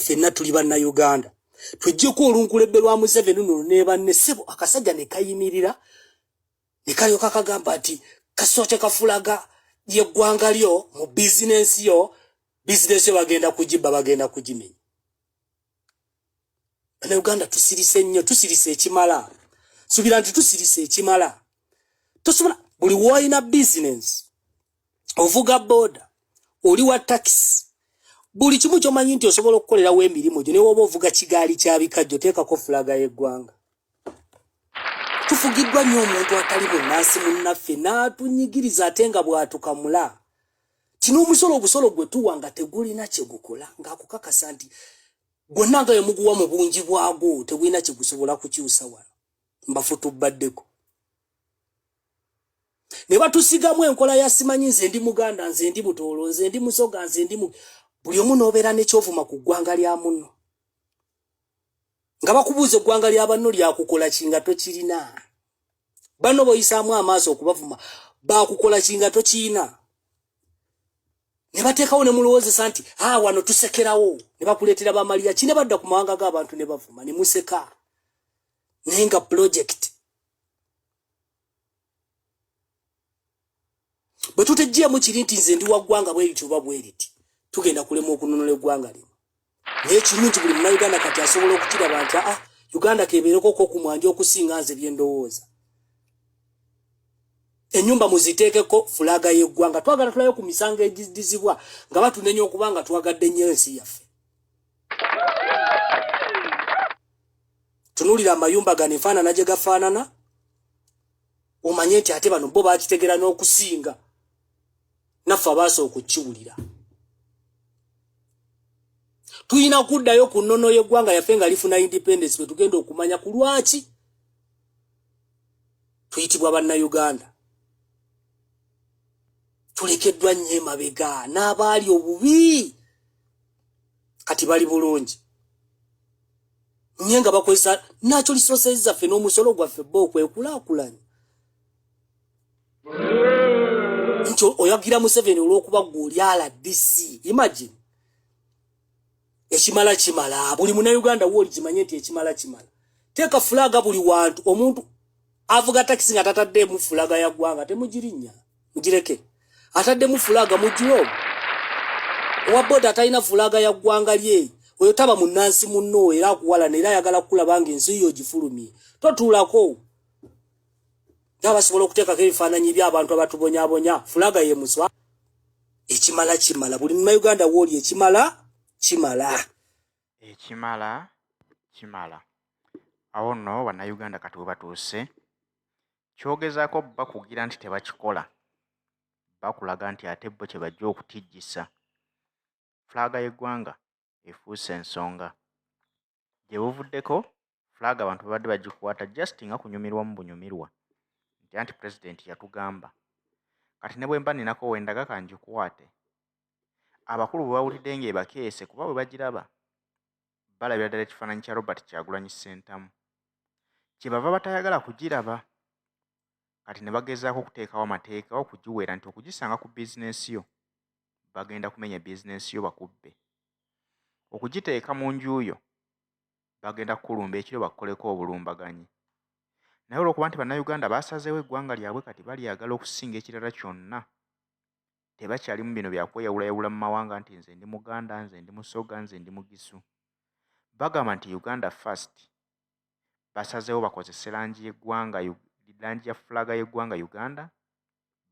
fenna tuli banna Uganda tujjeko olunkulebbe lwa Museveni no ne banne sebo akasajja ne kayimirira ne kalyoka kagamba ati kasoche kafulaga yeggwanga lyo mu business yo bagenda kujimenya. Bana Uganda tusirise nnyo tusirise ekimala subira nti tusirise ekimala tosobola buli woina business ovuga boda oli wa taxi buli kimu kyomanyi nti osobola okukolerawo emirimu gyo ne woba ovuga kigaali kya bikajjo teekako fulaga y'eggwanga. Tufugiddwa nnyo omuntu atali munnansi munnaffe n'atunyigiriza ate nga bw'atukamula. Kino obusolo gwe tuwa nga tegulina kye gukola ng'akukakasa nti gwonna nga yemuguwa mu bungi bwagwo tegulina kye gusobola kukyusa wano. Mbafu tubaddeko. Ne batusigamu enkola ya simanyi nze ndi Muganda, nze ndi Butoolo, nze ndi Musoga, nze ndi buli omu n'obeera n'ekyovuma ku ggwanga lya munno. Nga bakubuuza eggwanga lya banno lyakukola kinga tokirina. Banno boyisaamu amaaso okubavuma baakukola kinga tokirina. Ne bateekawo ne mulowoozesa nti wano tusekerawo ne bakuleetera bamaliya kine badda ku mawanga g'abantu ne bavuma ne museka naye nga project. Bwe tutejjeemu kiri nti nze ndi wa ggwanga bwe lityo oba bwe liti tugenda kulema okunonola eggwanga lino. Naye kimu nti buli munnayuganda kati asobola okukiraba nti Uganda kebeereko okumwanja okusinga nze bye ndowooza. Ennyumba muziteekeko fulaga y'eggwanga twagala tulayo ku misango egidizibwa nga batunenya okubanga twagadde nnyo ensi yaffe. Tunulira amayumba gano enfaanana gye gafaanana omanye nti ate bano bo baakitegera n'okusinga naffe abaasa okukiwulira. Tuyina kuddayo ku nnono y'eggwanga yaffe nga lifuna independence bwe tugenda okumanya ku lwaki tuyitibwa bannayuganda. Tulekeddwa nnyo emabega n'abaali obubi kati bali bulungi. Nye nga bakozesa nakyo lisoosezi zaffe n'omusolo gwaffe bo okwekulaakulanya. Nkyo oyagira Museveni olw'okuba gw'oli RDC. Imagine. Ekimala kimala. Buli munnayuganda w'oli kimanye nti ekimala kimala. Teeka fulaga buli wantu omuntu avuga takisi nga tataddeemu fulaga ya ggwanga temugirinnya. Mugireke. Ataddemu fulaga mujjulo. Owa boda atalina fulaga ya ggwanga lye. Oyo taba munnansi munno era akuwalana era ayagala kukulaba ng'ensi yo gifulumye. Totuulako. Nga basobola okuteekako ebifaananyi by'abantu abatubonyaabonya fulaga ye muswa. Ekimala kimala. Buli munnayuganda w'oli ekimala kimala. Ekimala kimala. Awo nno bannayuganda kati we batuuse kyogezaako bakugira nti tebakikola. Bakulaga nti ate bo kye bajja okutijjisa. Fulaga y'eggwanga efuuse ensonga. Gye buvuddeko fulaga abantu babadde bagikwata just nga kunyumirwa mu bunyumirwa. Nti anti pulezidenti yatugamba. Kati ne bwe mba ninako wendaga kangikwate. Abakulu bwe bawulidde ng'ebakeese kuba bwe bagiraba. Balabira ddala ekifaananyi kya Robert Kyagulanyi Ssentamu. Kye bava batayagala kugiraba. Kati ne bagezaako okuteekawo amateeka okugiwera nti okugisanga ku bizinensi yo bagenda kumenya bizinensi yo bakubbe. Okugiteeka mu nju yo bagenda kukulumba ekiro bakukoleko obulumbaganyi. Naye olw'okuba nti bannayuganda baasazeewo eggwanga lyabwe kati balyagala okusinga ekirala kyonna. Tebakyalimu bino byakweyawulayawula mu mawanga nti nze ndi Muganda, nze ndi Musoga, nze ndi Mugisu. Bagamba nti Uganda first. Basazeewo bakozese langi y'eggwanga langi ya fulaga y'eggwanga Uganda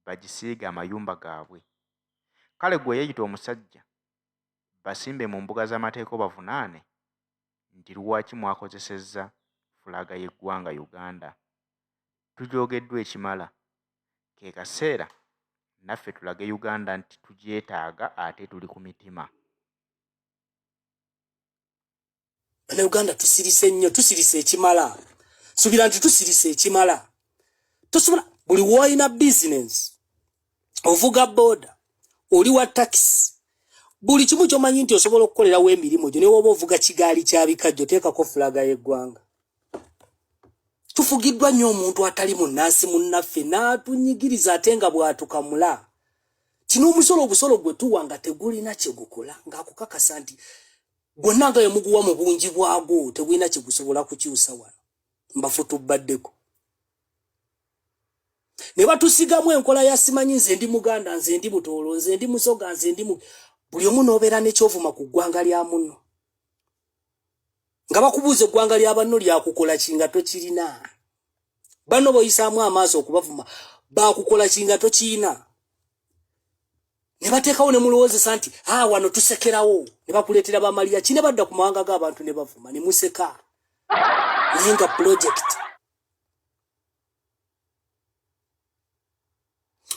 bagisiiga amayumba gaabwe. Kale gwe yeeyita omusajja basimbe mu mbuga z'amateeka obavunaane nti lwaki mwakozesezza fulaga y'eggwanga Uganda. Tujoogeddwa ekimala. Ke kaseera naffe tulage Uganda nti tugyetaaga ate tuli ku mitima. Bannayuganda tusirise nnyo tusirise ekimala. Subira nti tusirise ekimala. Tosobola buli woina business ovuga boda oli wa taxi buli kimu kyomanyi nti osobola okukolerawo emirimu gyo ne woba ovuga kigaali kya bikajjo teekako fulaga y'eggwanga. Tufugiddwa nnyo omuntu atali munnansi munnaffe n'atunyigiriza ate nga bw'atukamula. Kino obusolo gwe tuwa nga tegulina kye gukola ng'akukakasa nti gwonna nga yemuguwa mu bungi bwago tewina kigusobola kukyusa wano mbafutu baddeko ne batusigamu enkola ya simanyi nze ndi muganda nze ndi butoolo nze ndi musoga nze ndi buli omu n'obeera n'ekyovuma ku ggwanga lya munno nga bakubuuza eggwanga lya banno lyakukola kinga tokirina banno boyisaamu amaaso okubavuma bakukola kinga tokirina ne bateekawo ne mulowoozesa nti wano tusekerawo ne bakuleetera bamaliya kine badda ku mawanga g'abantu ne bavuma ne museka naye nga project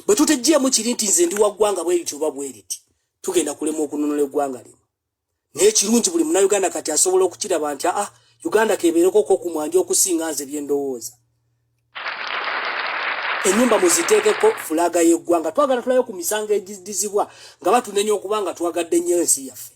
bwe tutejjeemu kiri nti nze ndi wa ggwanga bwe liti oba bwe liti tugenda kulema okununula eggwanga lino naye kirungi buli munnayuganda kati asobola okukiraba nti Uganda kebeereko okumwanja okusinga nze bye ndowooza ennyumba muziteekeko fulaga y'eggwanga twagala tulayo ku misango egidizibwa nga batunenya okuba nga twagadde nnyo ensi yaffe